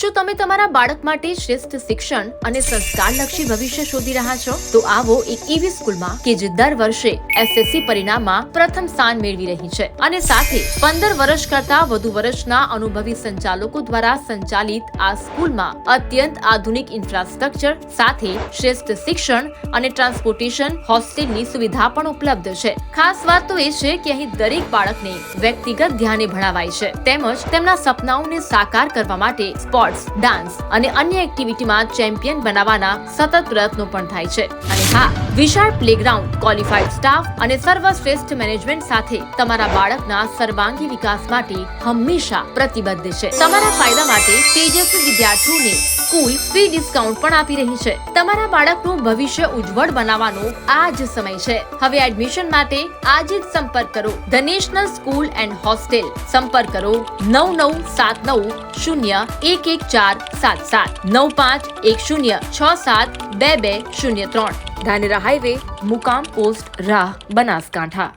શું તમે તમારા બાળક માટે શ્રેષ્ઠ શિક્ષણ અને સંસ્કારલક્ષી ભવિષ્ય શોધી રહ્યા છો? તો આવો એક એવી સ્કૂલમાં કે જે દર વર્ષે એસએસસી પરિણામમાં પ્રથમ સ્થાન મેળવી રહી છે અને સાથે 15 વર્ષ કરતા વધુ વર્ષના અનુભવી સંચાલકો દ્વારા સંચાલિત આ સ્કૂલમાં અત્યંત આધુનિક ઇન્ફ્રાસ્ટ્રક્ચર સાથે શ્રેષ્ઠ શિક્ષણ અને ટ્રાન્સપોર્ટેશન હોસ્ટેલની સુવિધા પણ ઉપલબ્ધ છે. ખાસ વાત તો એ છે કે અહીં દરેક બાળકને વ્યક્તિગત ધ્યાને ભણાવાય છે તેમજ તેમના સપનાઓને સાકાર કરવા માટે સ્પોર્ટ્સ, ડાન્સ અને અન્ય એક્ટિવિટીમાં ચેમ્પિયન બનાવવાના સતત પ્રયત્નો પણ થાય છે. અને હા, વિશાળ પ્લેગ્રાઉન્ડ, ક્વોલિફાઈડ સ્ટાફ અને સર્વશ્રેષ્ઠ મેનેજમેન્ટ સાથે તમારા બાળકના સર્વાંગી વિકાસ માટે હંમેશા પ્રતિબદ્ધ છે. તમારા ફાયદા માટે તેજસ્વી વિદ્યાર્થીઓને સ્કૂલ ફ્રી ડિસ્કાઉન્ટ પણ આપી રહી છે. તમારા બાળકનું ભવિષ્ય ઉજ્જવળ બનાવવાનો આ જ સમય છે. હવે એડમિશન માટે આજે જ સંપર્ક કરો the national school and hostel. સંપર્ક કરો 9979011477 9510672203 ધાનેરા હાઈવે, મુકામ પોસ્ટ, રાહ, બનાસકાંઠા.